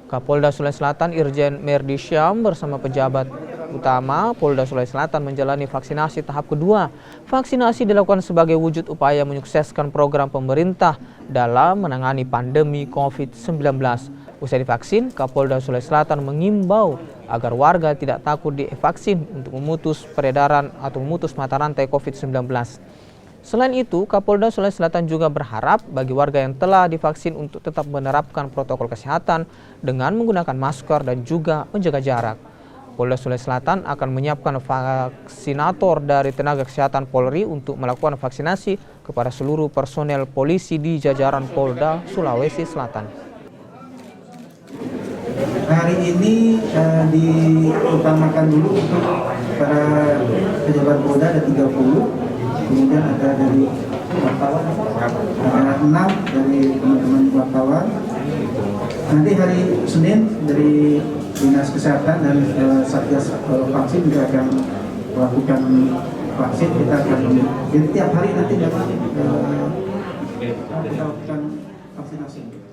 Kapolda Sulawesi Selatan Irjen Merdi Syam bersama pejabat utama Polda Sulawesi Selatan menjalani vaksinasi tahap kedua. Vaksinasi dilakukan sebagai wujud upaya menyukseskan program pemerintah dalam menangani pandemi COVID-19. Usai divaksin, Kapolda Sulawesi Selatan mengimbau agar warga tidak takut divaksin untuk memutus peredaran atau memutus mata rantai COVID-19. Selain itu, Kapolda Sulawesi Selatan juga berharap bagi warga yang telah divaksin untuk tetap menerapkan protokol kesehatan dengan menggunakan masker dan juga menjaga jarak. Polda Sulawesi Selatan akan menyiapkan vaksinator dari tenaga kesehatan Polri untuk melakukan vaksinasi kepada seluruh personel polisi di jajaran Polda Sulawesi Selatan. Hari ini diutamakan dulu untuk para pejabat Polda ada 30. Kemudian ada dari wartawan, ada 6 dari teman-teman wartawan. Nanti hari Senin dari Dinas Kesehatan dan Satgas Vaksin juga akan melakukan vaksin. Kita akan jadi tiap hari nanti dapat melakukan vaksinasi.